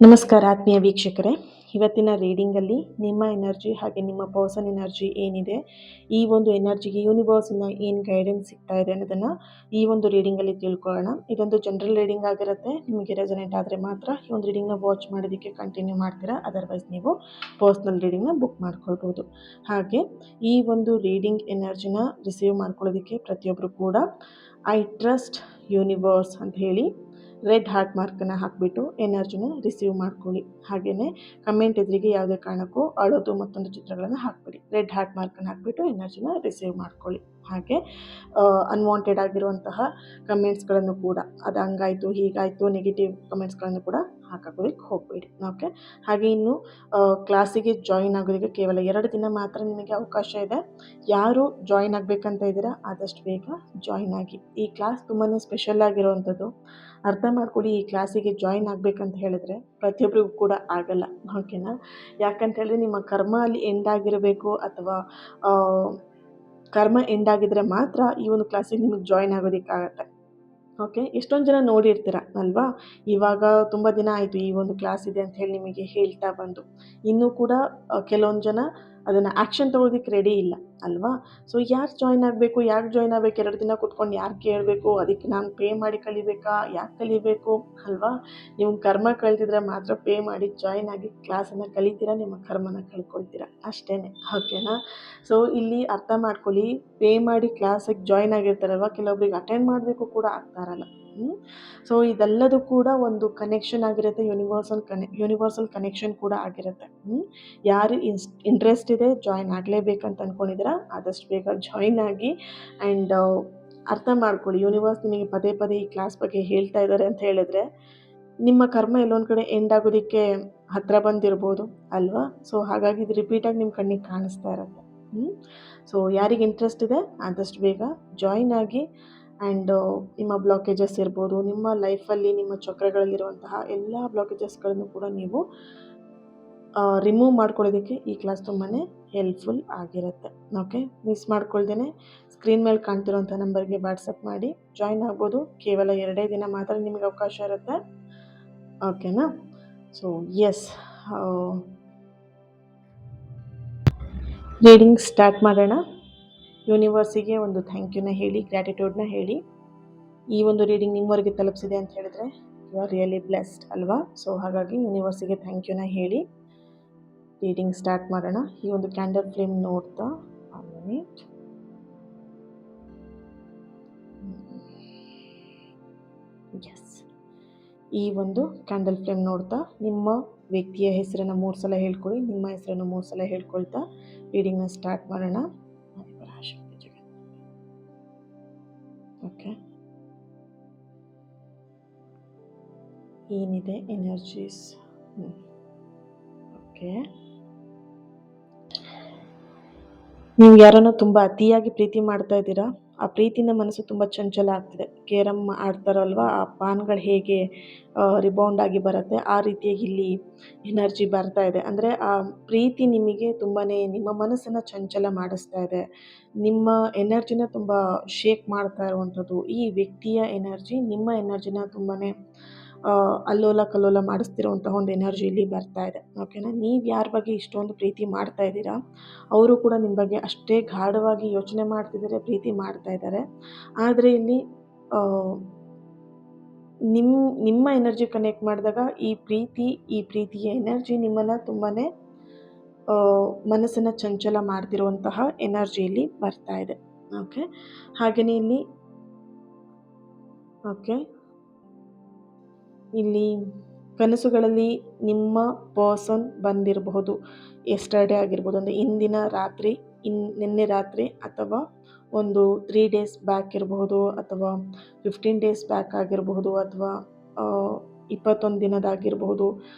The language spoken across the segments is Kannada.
ನಮಸ್ಕಾರ ಆತ್ಮೀಯ ವೀಕ್ಷಕರೇ. ಇವತ್ತಿನ ರೀಡಿಂಗಲ್ಲಿ ನಿಮ್ಮ ಎನರ್ಜಿ ಹಾಗೆ ನಿಮ್ಮ ಪರ್ಸನ್ ಎನರ್ಜಿ ಏನಿದೆ, ಈ ಒಂದು ಎನರ್ಜಿಗೆ ಯೂನಿವರ್ಸಿಂದ ಏನು ಗೈಡೆನ್ಸ್ ಸಿಗ್ತಾ ಇದೆ ಅನ್ನೋದನ್ನು ಈ ಒಂದು ರೀಡಿಂಗಲ್ಲಿ ತಿಳ್ಕೊಳ್ಳೋಣ. ಇದೊಂದು ಜನರಲ್ ರೀಡಿಂಗ್ ಆಗಿರುತ್ತೆ. ನಿಮಗೆ ರೆಸನೇಟ್ ಆದರೆ ಮಾತ್ರ ಈ ಒಂದು ರೀಡಿಂಗ್ನ ವಾಚ್ ಮಾಡೋದಕ್ಕೆ ಕಂಟಿನ್ಯೂ ಮಾಡ್ತೀರಾ, ಅದರ್ವೈಸ್ ನೀವು ಪರ್ಸ್ನಲ್ ರೀಡಿಂಗ್ನ ಬುಕ್ ಮಾಡ್ಕೊಳ್ಬೋದು. ಹಾಗೆ ಈ ಒಂದು ರೀಡಿಂಗ್ ಎನರ್ಜಿನ ರಿಸೀವ್ ಮಾಡ್ಕೊಳ್ಳೋದಕ್ಕೆ ಪ್ರತಿಯೊಬ್ಬರು ಕೂಡ ಐ ಟ್ರಸ್ಟ್ ಯೂನಿವರ್ಸ್ ಅಂತ ಹೇಳಿ ರೆಡ್ ಹಾರ್ಟ್ ಮಾರ್ಕನ್ನು ಹಾಕಿಬಿಟ್ಟು ಎನರ್ಜಿನ ರಿಸೀವ್ ಮಾಡ್ಕೊಳ್ಳಿ. ಹಾಗೆಯೇ ಕಮೆಂಟ್ ಎದುರಿಗೆ ಯಾವುದೇ ಕಾರಣಕ್ಕೂ ಅಳೋದು ಮತ್ತೊಂದು ಚಿತ್ರಗಳನ್ನು ಹಾಕಬೇಡಿ. ರೆಡ್ ಹಾರ್ಟ್ ಮಾರ್ಕನ್ನು ಹಾಕಿಬಿಟ್ಟು ಎನರ್ಜಿನ ರಿಸೀವ್ ಮಾಡ್ಕೊಳ್ಳಿ. ಹಾಗೆ ಅನ್ವಾಂಟೆಡ್ ಆಗಿರುವಂತಹ ಕಮೆಂಟ್ಸ್ಗಳನ್ನು ಕೂಡ, ಅದು ಹಂಗಾಯಿತು ಹೀಗಾಯಿತು ನೆಗೆಟಿವ್ ಕಮೆಂಟ್ಸ್ಗಳನ್ನು ಕೂಡ ಹಾಕೋದಕ್ಕೆ ಹೋಗಬೇಡಿ. ಓಕೆ. ಹಾಗೆ ಇನ್ನು ಕ್ಲಾಸಿಗೆ ಜಾಯಿನ್ ಆಗೋದಕ್ಕೆ ಕೇವಲ 2 ದಿನ ಮಾತ್ರ ನಿಮಗೆ ಅವಕಾಶ ಇದೆ. ಯಾರು ಜಾಯಿನ್ ಆಗಬೇಕಂತ ಇದ್ದೀರಾ ಆದಷ್ಟು ಬೇಗ ಜಾಯಿನ್ ಆಗಿ. ಈ ಕ್ಲಾಸ್ ತುಂಬಾ ಸ್ಪೆಷಲ್ ಆಗಿರುವಂಥದ್ದು. ಅರ್ಥ ಮಾಡ್ಕೊಳ್ಳಿ, ಈ ಕ್ಲಾಸಿಗೆ ಜಾಯಿನ್ ಆಗಬೇಕಂತ ಹೇಳಿದ್ರೆ ಪ್ರತಿಯೊಬ್ಬರಿಗೂ ಕೂಡ ಆಗಲ್ಲ. ಓಕೆನಾ? ಯಾಕಂತ ಹೇಳಿದ್ರೆ ನಿಮ್ಮ ಕರ್ಮ ಅಲ್ಲಿ ಎಂಡ್ ಆಗಿರಬೇಕು, ಅಥವಾ ಕರ್ಮ ಎಂಡ್ ಆಗಿದ್ರೆ ಮಾತ್ರ ಈ ಒಂದು ಕ್ಲಾಸಿಗೆ ನಿಮಗೆ ಜಾಯಿನ್ ಆಗೋದಕ್ಕಾಗತ್ತೆ. ಓಕೆ. ಎಷ್ಟೊಂದು ಜನ ನೋಡಿರ್ತೀರ ಅಲ್ವಾ, ಇವಾಗ ತುಂಬ ದಿನ ಆಯಿತು ಈ ಒಂದು ಕ್ಲಾಸ್ ಇದೆ ಅಂತ ಹೇಳಿ ನಿಮಗೆ ಹೇಳ್ತಾ ಬಂದು, ಇನ್ನೂ ಕೂಡ ಕೆಲವೊಂದು ಜನ ಅದನ್ನು ಆ್ಯಕ್ಷನ್ ತೊಗೊಳೋದಕ್ಕೆ ರೆಡಿ ಇಲ್ಲ ಅಲ್ವಾ. ಸೊ ಯಾರು ಜಾಯ್ನ್ ಆಗಬೇಕು, ಯಾಕೆ ಜಾಯ್ನ್ ಆಗಬೇಕು, 2 ದಿನ ಕೂತ್ಕೊಂಡು ಯಾರು ಕೇಳಬೇಕು, ಅದಕ್ಕೆ ನಾನು ಪೇ ಮಾಡಿ ಕಲಿಬೇಕಾ, ಯಾಕೆ ಕಲಿಬೇಕು ಅಲ್ವಾ. ನೀವು ಕರ್ಮ ಕಳೆದಿದ್ರೆ ಮಾತ್ರ ಪೇ ಮಾಡಿ ಜಾಯ್ನ್ ಆಗಿ ಕ್ಲಾಸನ್ನು ಕಲಿತೀರಾ, ನಿಮ್ಮ ಕರ್ಮನ ಕಳ್ಕೊಳ್ತೀರಾ ಅಷ್ಟೇ. ಓಕೆನಾ? ಸೊ ಇಲ್ಲಿ ಅರ್ಥ ಮಾಡ್ಕೊಳ್ಳಿ, ಪೇ ಮಾಡಿ ಕ್ಲಾಸಿಗೆ ಜಾಯ್ನ್ ಆಗಿರ್ತಾರಲ್ವ, ಕೆಲವೊಬ್ರಿಗೆ ಅಟೆಂಡ್ ಮಾಡಬೇಕು ಕೂಡ ಆಗ್ತಾ ಇರಲ್ಲ. ಸೊ ಇದೆಲ್ಲದೂ ಕೂಡ ಒಂದು ಕನೆಕ್ಷನ್ ಆಗಿರುತ್ತೆ, ಯೂನಿವರ್ಸಲ್ ಕನೆಕ್ಷನ್ ಕೂಡ ಆಗಿರುತ್ತೆ. ಯಾರು ಇಂಟ್ರೆಸ್ಟ್ ಇದೆ, ಜಾಯಿನ್ ಆಗಲೇಬೇಕಂತ ಅಂದ್ಕೊಂಡಿದ್ದೀರಾ ಆದಷ್ಟು ಬೇಗ ಜಾಯಿನ್ ಆಗಿ. ಆ್ಯಂಡ್ ಅರ್ಥ ಮಾಡ್ಕೊಳ್ಳಿ, ಯೂನಿವರ್ಸ್ ನಿಮಗೆ ಪದೇ ಪದೇ ಈ ಕ್ಲಾಸ್ ಬಗ್ಗೆ ಹೇಳ್ತಾ ಇದ್ದಾರೆ ಅಂತ ಹೇಳಿದ್ರೆ ನಿಮ್ಮ ಕರ್ಮ ಎಲ್ಲೊಂದು ಕಡೆ ಎಂಡ್ ಆಗೋದಕ್ಕೆ ಹತ್ತಿರ ಬಂದಿರ್ಬೋದು ಅಲ್ವಾ. ಸೊ ಹಾಗಾಗಿ ಇದು ರಿಪೀಟಾಗಿ ನಿಮ್ಮ ಕಣ್ಣಿಗೆ ಕಾಣಿಸ್ತಾ ಇರುತ್ತೆ. ಸೊ ಯಾರಿಗೆ ಇಂಟ್ರೆಸ್ಟ್ ಇದೆ ಆದಷ್ಟು ಬೇಗ ಜಾಯಿನ್ ಆಗಿ. ಆ್ಯಂಡ್ ನಿಮ್ಮ ಬ್ಲಾಕೇಜಸ್ ಇರ್ಬೋದು, ನಿಮ್ಮ ಲೈಫಲ್ಲಿ ನಿಮ್ಮ ಚಕ್ರಗಳಲ್ಲಿರುವಂತಹ ಎಲ್ಲ ಬ್ಲಾಕೇಜಸ್ಗಳನ್ನು ಕೂಡ ನೀವು ರಿಮೂವ್ ಮಾಡ್ಕೊಳ್ಳೋದಕ್ಕೆ ಈ ಕ್ಲಾಸ್ ತುಂಬಾ ಹೆಲ್ಪ್ಫುಲ್ ಆಗಿರುತ್ತೆ. ಓಕೆ. ಮಿಸ್ ಮಾಡ್ಕೊಳ್ದೇನೆ ಸ್ಕ್ರೀನ್ ಮೇಲೆ ಕಾಣ್ತಿರೋಂಥ ನಂಬರ್ಗೆ ವಾಟ್ಸಪ್ ಮಾಡಿ ಜಾಯಿನ್ ಆಗ್ಬೋದು. ಕೇವಲ 2 ದಿನ ಮಾತ್ರ ನಿಮಗೆ ಅವಕಾಶ ಇರುತ್ತೆ. ಓಕೆನಾ? ಸೊ ಎಸ್, ರೀಡಿಂಗ್ ಸ್ಟಾರ್ಟ್ ಮಾಡೋಣ. ಯೂನಿವರ್ಸಿಗೆ ಒಂದು ಥ್ಯಾಂಕ್ ಯುನ ಹೇಳಿ, ಗ್ರ್ಯಾಟಿಟ್ಯೂಡ್ನ ಹೇಳಿ. ಈ ಒಂದು ರೀಡಿಂಗ್ ನಿಮ್ಮವರೆಗೆ ತಲುಪಿಸಿದೆ ಅಂತ ಹೇಳಿದ್ರೆ ಯು ಆರ್ ರಿಯಲಿ ಬ್ಲೆಸ್ಡ್ ಅಲ್ವಾ. ಸೊ ಹಾಗಾಗಿ ಯೂನಿವರ್ಸಿಗೆ ಥ್ಯಾಂಕ್ ಯುನ ಹೇಳಿ ರೀಡಿಂಗ್ ಸ್ಟಾರ್ಟ್ ಮಾಡೋಣ. ಈ ಒಂದು ಕ್ಯಾಂಡಲ್ ಫ್ಲೇಮ್ ನೋಡ್ತಾ ಎಸ್, ಈ ಒಂದು ಕ್ಯಾಂಡಲ್ ಫ್ಲೇಮ್ ನೋಡ್ತಾ ನಿಮ್ಮ ವ್ಯಕ್ತಿಯ ಹೆಸರನ್ನು 3 ಸಲ ಹೇಳ್ಕೊಳ್ಳಿ, ನಿಮ್ಮ ಹೆಸರನ್ನು 3 ಸಲ ಹೇಳ್ಕೊಳ್ತಾ ರೀಡಿಂಗ್ನ ಸ್ಟಾರ್ಟ್ ಮಾಡೋಣ. ಓಕೆ. ಏನಿದೆ ಎನರ್ಜೀಸ್? ಓಕೆ. ನೀವು ಯಾರನ್ನು ತುಂಬ ಅತಿಯಾಗಿ ಪ್ರೀತಿ ಮಾಡ್ತಾ ಇದ್ದೀರಾ. ಆ ಪ್ರೀತಿನ ಮನಸ್ಸು ತುಂಬ ಚಂಚಲ ಆಗ್ತಿದೆ. ಕೇರಮ್ ಆಡ್ತಾರಲ್ವ, ಆ ಪಾನ್ಗಳು ಹೇಗೆ ರಿಬೌಂಡ್ ಆಗಿ ಬರುತ್ತೆ, ಆ ರೀತಿಯಾಗಿ ಇಲ್ಲಿ ಎನರ್ಜಿ ಬರ್ತಾ ಇದೆ. ಅಂದರೆ ಆ ಪ್ರೀತಿ ನಿಮಗೆ ತುಂಬಾ ನಿಮ್ಮ ಮನಸ್ಸನ್ನು ಚಂಚಲ ಮಾಡಿಸ್ತಾ ಇದೆ. ನಿಮ್ಮ ಎನರ್ಜಿನ ತುಂಬ ಶೇಕ್ ಮಾಡ್ತಾ ಇರುವಂಥದ್ದು. ಈ ವ್ಯಕ್ತಿಯ ಎನರ್ಜಿ ನಿಮ್ಮ ಎನರ್ಜಿನ ತುಂಬಾ ಅಲ್ಲೋಲ ಕಲ್ಲೋಲ ಮಾಡಿಸ್ತಿರುವಂತಹ ಒಂದು ಎನರ್ಜಿ ಇಲ್ಲಿ ಬರ್ತಾ ಇದೆ. ಓಕೆನಾ? ನೀವು ಯಾರ ಬಗ್ಗೆ ಇಷ್ಟೊಂದು ಪ್ರೀತಿ ಮಾಡ್ತಾ ಇದ್ದೀರಾ, ಅವರು ಕೂಡ ನಿಮ್ಮ ಬಗ್ಗೆ ಅಷ್ಟೇ ಗಾಢವಾಗಿ ಯೋಚನೆ ಮಾಡ್ತಿದ್ದಾರೆ, ಪ್ರೀತಿ ಮಾಡ್ತಾ ಇದ್ದಾರೆ. ಆದರೆ ಇಲ್ಲಿ ನಿಮ್ಮ ಎನರ್ಜಿ ಕನೆಕ್ಟ್ ಮಾಡಿದಾಗ ಈ ಪ್ರೀತಿಯ ಎನರ್ಜಿ ನಿಮ್ಮನ್ನು ತುಂಬಾ ಮನಸ್ಸನ್ನು ಚಂಚಲ ಮಾಡ್ತಿರುವಂತಹ ಎನರ್ಜಿಯಲ್ಲಿ ಬರ್ತಾ ಇದೆ. ಓಕೆ. ಹಾಗೆಯೇ ಇಲ್ಲಿ ಕನಸುಗಳಲ್ಲಿ ನಿಮ್ಮ ಪರ್ಸನ್ ಬಂದಿರಬಹುದು. ಎಸ್ಟರ್ಡೇ ಆಗಿರ್ಬೋದು, ಅಂದರೆ ಇಂದಿನ ರಾತ್ರಿ, ನಿನ್ನೆ ರಾತ್ರಿ, ಅಥವಾ ಒಂದು 3 ಡೇಸ್ ಬ್ಯಾಕ್ ಇರಬಹುದು, ಅಥವಾ 15 ಡೇಸ್ ಬ್ಯಾಕ್ ಆಗಿರಬಹುದು, ಅಥವಾ 21 ದಿನದಾಗಿರ್ಬೋದು,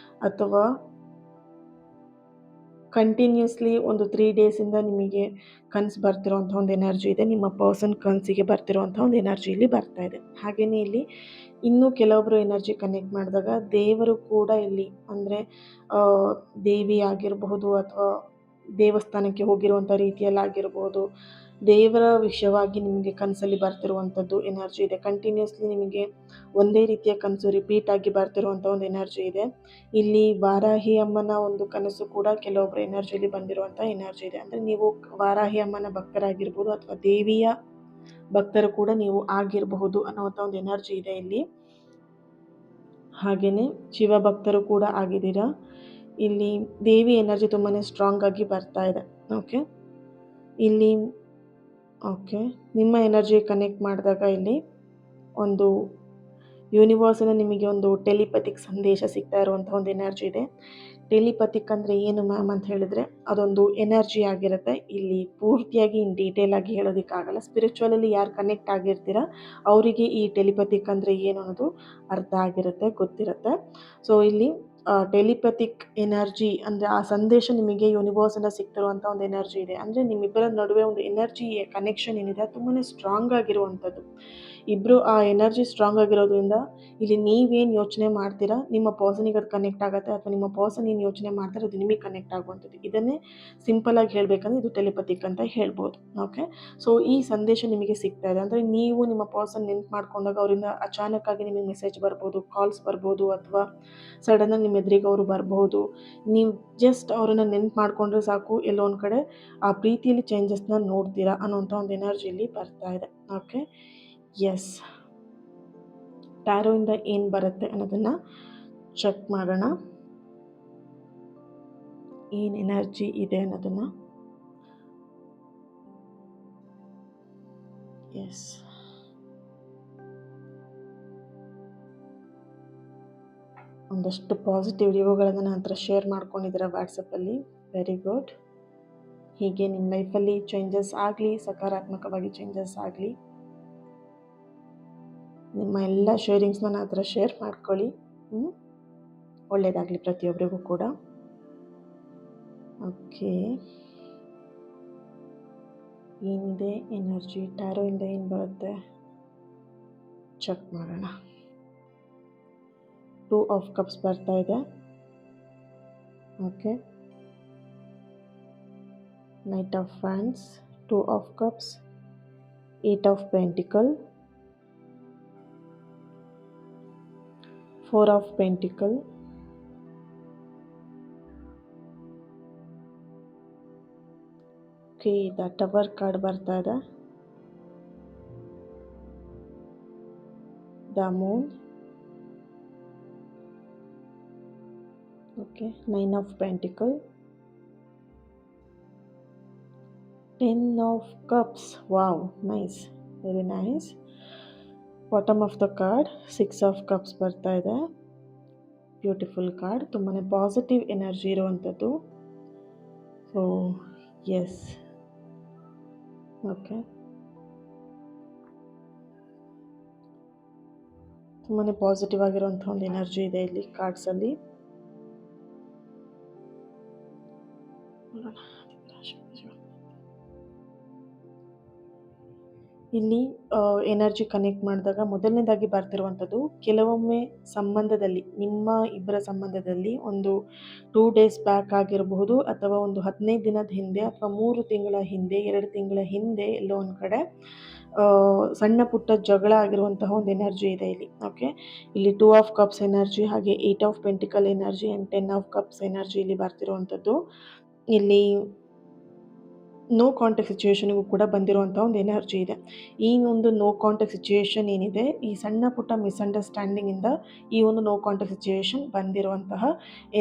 ಅಥವಾ ಕಂಟಿನ್ಯೂಸ್ಲಿ ಒಂದು 3 ಡೇಸಿಂದ ನಿಮಗೆ ಕನಸು ಬರ್ತಿರೋಂಥ ಒಂದು ಎನರ್ಜಿ ಇದೆ. ನಿಮ್ಮ ಪರ್ಸನ್ ಕನಸಿಗೆ ಬರ್ತಿರೋಂಥ ಒಂದು ಎನರ್ಜಿ ಇಲ್ಲಿ ಬರ್ತಾ ಇದೆ. ಹಾಗೆಯೇ ಇಲ್ಲಿ ಇನ್ನೂ ಕೆಲವೊಬ್ಬರು ಎನರ್ಜಿ ಕನೆಕ್ಟ್ ಮಾಡಿದಾಗ ದೇವರು ಕೂಡ ಇಲ್ಲಿ, ಅಂದರೆ ದೇವಿ ಆಗಿರಬಹುದು, ಅಥವಾ ದೇವಸ್ಥಾನಕ್ಕೆ ಹೋಗಿರುವಂಥ ರೀತಿಯಲ್ಲಾಗಿರ್ಬೋದು, ದೇವರ ವಿಷಯವಾಗಿ ನಿಮಗೆ ಕನಸಲ್ಲಿ ಬರ್ತಿರುವಂಥದ್ದು ಎನರ್ಜಿ ಇದೆ. ಕಂಟಿನ್ಯೂಸ್ಲಿ ನಿಮಗೆ ಒಂದೇ ರೀತಿಯ ಕನಸು ರಿಪೀಟ್ ಆಗಿ ಬರ್ತಿರುವಂಥ ಒಂದು ಎನರ್ಜಿ ಇದೆ. ಇಲ್ಲಿ ವಾರಾಹಿ ಅಮ್ಮನ ಒಂದು ಕನಸು ಕೂಡ ಕೆಲವೊಬ್ಬರ ಎನರ್ಜಿಯಲ್ಲಿ ಬಂದಿರುವಂಥ ಎನರ್ಜಿ ಇದೆ. ಅಂದರೆ ನೀವು ವಾರಾಹಿ ಅಮ್ಮನ ಭಕ್ತರಾಗಿರ್ಬೋದು ಅಥವಾ ದೇವಿಯ ಭಕ್ತರು ಕೂಡ ನೀವು ಆಗಿರಬಹುದು ಅನ್ನುವಂಥ ಒಂದು ಎನರ್ಜಿ ಇದೆ ಇಲ್ಲಿ. ಹಾಗೆಯೇ ಶಿವ ಭಕ್ತರು ಕೂಡ ಆಗಿದ್ದೀರಾ. ಇಲ್ಲಿ ದೇವಿ ಎನರ್ಜಿ ತುಂಬಾ ಸ್ಟ್ರಾಂಗ್ ಆಗಿ ಬರ್ತಾ ಇದೆ. ಓಕೆ, ಇಲ್ಲಿ ಓಕೆ ನಿಮ್ಮ ಎನರ್ಜಿ ಕನೆಕ್ಟ್ ಮಾಡಿದಾಗ ಇಲ್ಲಿ ಒಂದು ಯೂನಿವರ್ಸಿನ ನಿಮಗೆ ಒಂದು ಟೆಲಿಪತಿಕ್ ಸಂದೇಶ ಸಿಗ್ತಾ ಇರುವಂಥ ಒಂದು ಎನರ್ಜಿ ಇದೆ. ಟೆಲಿಪತಿಕ್ ಅಂದರೆ ಏನು ಮ್ಯಾಮ್ ಅಂತ ಹೇಳಿದರೆ ಅದೊಂದು ಎನರ್ಜಿ ಆಗಿರುತ್ತೆ. ಇಲ್ಲಿ ಪೂರ್ತಿಯಾಗಿ ಇನ್ ಡೀಟೇಲ್ ಆಗಿ ಹೇಳೋದಕ್ಕಾಗಲ್ಲ. ಸ್ಪಿರಿಚುವಲಲ್ಲಿ ಯಾರು ಕನೆಕ್ಟ್ ಆಗಿರ್ತೀರ ಅವರಿಗೆ ಈ ಟೆಲಿಪತಿಕ್ ಅಂದರೆ ಏನು ಅನ್ನೋದು ಅರ್ಥ ಆಗಿರುತ್ತೆ, ಗೊತ್ತಿರುತ್ತೆ. ಸೊ ಇಲ್ಲಿ ಟೆಲಿಪತಿಕ್ ಎನರ್ಜಿ ಅಂದರೆ ಆ ಸಂದೇಶ ನಿಮಗೆ ಯೂನಿವರ್ಸಿಂದ ಸಿಗ್ತಿರುವಂಥ ಒಂದು ಎನರ್ಜಿ ಇದೆ. ಅಂದರೆ ನಿಮ್ಮಿಬ್ಬರ ನಡುವೆ ಒಂದು ಎನರ್ಜಿ ಕನೆಕ್ಷನ್ ಏನಿದೆ ಅದು ತುಂಬಾ ಸ್ಟ್ರಾಂಗ್ ಆಗಿರುವಂಥದ್ದು. ಇಬ್ಬರು ಆ ಎನರ್ಜಿ ಸ್ಟ್ರಾಂಗ್ ಆಗಿರೋದ್ರಿಂದ ಇಲ್ಲಿ ನೀವೇನು ಯೋಚನೆ ಮಾಡ್ತೀರಾ ನಿಮ್ಮ ಪರ್ಸನಿಗೆ ಅದು ಕನೆಕ್ಟ್ ಆಗುತ್ತೆ, ಅಥವಾ ನಿಮ್ಮ ಪರ್ಸನ್ ಏನು ಯೋಚನೆ ಮಾಡ್ತಾರೆ ಅದು ನಿಮಗೆ ಕನೆಕ್ಟ್ ಆಗುವಂಥದ್ದು. ಇದನ್ನೇ ಸಿಂಪಲಾಗಿ ಹೇಳಬೇಕಂದ್ರೆ ಇದು ಟೆಲಿಪತಿಕ್ ಅಂತ ಹೇಳ್ಬೋದು. ಓಕೆ, ಸೊ ಈ ಸಂದೇಶ ನಿಮಗೆ ಸಿಗ್ತಾ ಇದೆ ಅಂದರೆ ನೀವು ನಿಮ್ಮ ಪರ್ಸನ್ ನೆನ್ಪು ಮಾಡ್ಕೊಂಡಾಗ ಅವರಿಂದ ಅಚಾನಕ್ಕಾಗಿ ನಿಮಗೆ ಮೆಸೇಜ್ ಬರ್ಬೋದು, ಕಾಲ್ಸ್ ಬರ್ಬೋದು, ಅಥವಾ ಸಡನ್ನಾಗಿ ನಿಮ್ಮ ಎದುರಿಗೆ ಅವರು ಬರ್ಬೋದು. ನೀವು ಜಸ್ಟ್ ಅವರನ್ನು ನೆನ್ಪು ಮಾಡಿಕೊಂಡ್ರೆ ಸಾಕು, ಎಲ್ಲೋ ಒಂದು ಕಡೆ ಆ ಪ್ರೀತಿಯಲ್ಲಿ ಚೇಂಜಸ್ನ ನೋಡ್ತೀರಾ ಅನ್ನೋಂಥ ಒಂದು ಎನರ್ಜಿಲಿ ಬರ್ತಾ ಇದೆ. ಓಕೆ, ಎಸ್, ಟ್ಯಾರೋಯಿಂದ ಏನು ಬರುತ್ತೆ ಅನ್ನೋದನ್ನು ಚೆಕ್ ಮಾಡೋಣ. ಏನು ಎನರ್ಜಿ ಇದೆ ಅನ್ನೋದನ್ನು. ಎಸ್, ಒಂದಷ್ಟು ಪಾಸಿಟಿವ್ ರಿವ್ಯೂಗಳನ್ನು ನನ್ನ ಹತ್ರ ಶೇರ್ ಮಾಡ್ಕೊಂಡಿದ್ದೀರಾ ವಾಟ್ಸಪ್ಪಲ್ಲಿ. Very good. ಹೀಗೆ ನಿಮ್ಮ ಲೈಫಲ್ಲಿ ಚೇಂಜಸ್ ಆಗಲಿ, ಸಕಾರಾತ್ಮಕವಾಗಿ ಚೇಂಜಸ್ ಆಗಲಿ. ನಿಮ್ಮ ಎಲ್ಲ ಶೇರಿಂಗ್ಸ್ನ ನನ್ನ ಹತ್ರ ಶೇರ್ ಮಾಡ್ಕೊಳ್ಳಿ. ಒಳ್ಳೆಯದಾಗಲಿ ಪ್ರತಿಯೊಬ್ಬರಿಗೂ ಕೂಡ. ಓಕೆ, ಏನಿದೆ ಎನರ್ಜಿ ಟ್ಯಾರೋಯಿಂದ ಏನು ಬರುತ್ತೆ ಚೆಕ್ ಮಾಡೋಣ. 2 ಆಫ್ ಕಪ್ಸ್ ಬರ್ತಾ ಇದೆ. Okay, knight of fans, 2 of cups, 8 of pentacle, 4 of pentacle, okay, the tower card ಬರ್ತಾ ಇದೆ, the Moon, okay, 9 of pentacle, 10 of cups. Wow, nice, very nice. Bottom of the card 6 of cups ಬರ್ತಾ ಇದೆ. ಬ್ಯೂಟಿಫುಲ್ ಕಾರ್ಡ್, ತುಂಬಾ ಪಾಸಿಟಿವ್ ಎನರ್ಜಿ ಇರುವಂಥದ್ದು. ಸೊ ಎಸ್, ಓಕೆ, ತುಂಬಾ ಪಾಸಿಟಿವ್ ಆಗಿರುವಂಥ ಒಂದು ಎನರ್ಜಿ ಇದೆ ಇಲ್ಲಿ ಕಾರ್ಡ್ಸಲ್ಲಿ. ಇಲ್ಲಿ ಎನರ್ಜಿ ಕನೆಕ್ಟ್ ಮಾಡಿದಾಗ ಮೊದಲನೇದಾಗಿ ಬರ್ತಿರುವಂಥದ್ದು, ಕೆಲವೊಮ್ಮೆ ಸಂಬಂಧದಲ್ಲಿ ನಿಮ್ಮ ಇಬ್ಬರ ಸಂಬಂಧದಲ್ಲಿ ಒಂದು 2 ಡೇಸ್ ಬ್ಯಾಕ್ ಆಗಿರಬಹುದು, ಅಥವಾ ಒಂದು 15 ದಿನದ ಹಿಂದೆ, ಅಥವಾ 3 ತಿಂಗಳ ಹಿಂದೆ, 2 ತಿಂಗಳ ಹಿಂದೆ ಎಲ್ಲೋ ಒಂದು ಕಡೆ ಸಣ್ಣ ಪುಟ್ಟ ಜಗಳ ಆಗಿರುವಂತಹ ಒಂದು ಎನರ್ಜಿ ಇದೆ ಇಲ್ಲಿ. ಓಕೆ, ಇಲ್ಲಿ 2 ಆಫ್ ಕಪ್ಸ್ ಎನರ್ಜಿ, ಹಾಗೆ 8 of pentacle energy and 10 of cups energy ಇಲ್ಲಿ ಬರ್ತಿರುವಂಥದ್ದು. ಇಲ್ಲಿ ನೋ ಕಾಂಟ್ಯಾಕ್ಟ್ ಸಿಚುವೇಶನ್ಗೂ ಕೂಡ ಬಂದಿರುವಂಥ ಒಂದು ಎನರ್ಜಿ ಇದೆ. ಈ ಒಂದು ನೋ ಕಾಂಟ್ಯಾಕ್ಟ್ ಸಿಚುವೇಶನ್ ಏನಿದೆ, ಈ ಸಣ್ಣ ಪುಟ್ಟ ಮಿಸ್ಅಂಡರ್ಸ್ಟ್ಯಾಂಡಿಂಗಿಂದ ಈ ಒಂದು ನೋ ಕಾಂಟ್ಯಾಕ್ಟ್ ಸಿಚುವೇಶನ್ ಬಂದಿರುವಂತಹ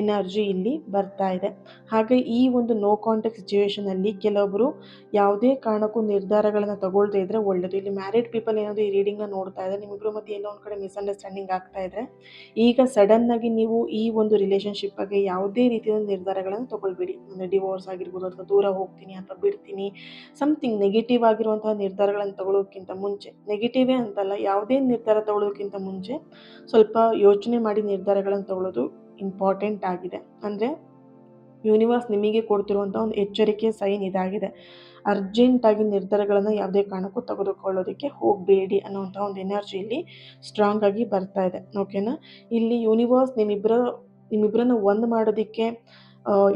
ಎನರ್ಜಿ ಇಲ್ಲಿ ಬರ್ತಾ ಇದೆ. ಹಾಗೆ ಈ ಒಂದು ನೋ ಕಾಂಟ್ಯಾಕ್ಟ್ ಸಿಚುವೇಶನಲ್ಲಿ ಕೆಲವೊಬ್ಬರು ಯಾವುದೇ ಕಾರಣಕ್ಕೂ ನಿರ್ಧಾರಗಳನ್ನು ತಗೊಳ್ದೇ ಇದ್ದರೆ ಒಳ್ಳೆಯದು. ಇಲ್ಲಿ ಮ್ಯಾರಿಡ್ ಪೀಪಲ್ ಏನಾದರೂ ಈ ರೀಡಿಂಗ್ನ ನೋಡ್ತಾ ಇದ್ದಾರೆ, ನಿಮ್ಮಿಬ್ಬರು ಮಧ್ಯೆ ಎಲ್ಲೋ ಒಂದು ಕಡೆ ಮಿಸ್ಅಂಡರ್ಸ್ಟ್ಯಾಂಡಿಂಗ್ ಆಗ್ತಾ ಇದ್ದರೆ, ಈಗ ಸಡನ್ನಾಗಿ ನೀವು ಈ ಒಂದು ರಿಲೇಷನ್ಶಿಪ್ ಬಗ್ಗೆ ಯಾವುದೇ ರೀತಿಯ ನಿರ್ಧಾರಗಳನ್ನು ತಗೊಳ್ಬೇಡಿ. ಅಂದರೆ ಡಿವೋರ್ಸ್ ಆಗಿರ್ಬೋದು, ಅಥವಾ ದೂರ ಹೋಗ್ತೀನಿ ಅಥವಾ ಬಿಡ್ತೀನಿ, ಸಮಥಿಂಗ್ ನೆಗೆಟಿವ್ ಆಗಿರುವಂತಹ ನಿರ್ಧಾರಗಳನ್ನು ತಗೊಳ್ಳೋಕ್ಕಿಂತ ಮುಂಚೆ, ನೆಗೆಟಿವೇ ಅಂತಲ್ಲ, ಯಾವುದೇ ನಿರ್ಧಾರ ತಗೊಳ್ಳೋಕ್ಕಿಂತ ಮುಂಚೆ ಸ್ವಲ್ಪ ಯೋಚನೆ ಮಾಡಿ ನಿರ್ಧಾರಗಳನ್ನು ತಗೊಳ್ಳೋದು ಇಂಪಾರ್ಟೆಂಟ್ ಆಗಿದೆ. ಅಂದರೆ ಯೂನಿವರ್ಸ್ ನಿಮಗೆ ಕೊಡ್ತಿರುವಂಥ ಒಂದು ಎಚ್ಚರಿಕೆ ಸೈನ್ ಇದಾಗಿದೆ. ಅರ್ಜೆಂಟಾಗಿ ನಿರ್ಧಾರಗಳನ್ನು ಯಾವುದೇ ಕಾರಣಕ್ಕೂ ತೆಗೆದುಕೊಳ್ಳೋದಕ್ಕೆ ಹೋಗಬೇಡಿ ಅನ್ನೋವಂಥ ಒಂದು ಎನರ್ಜಿಯಲ್ಲಿ ಸ್ಟ್ರಾಂಗ್ ಆಗಿ ಬರ್ತಾ ಇದೆ. ಓಕೆನಾ, ಇಲ್ಲಿ ಯೂನಿವರ್ಸ್ ನಿಮ್ಮಿಬ್ಬರನ್ನ ಒಂದು ಮಾಡೋದಕ್ಕೆ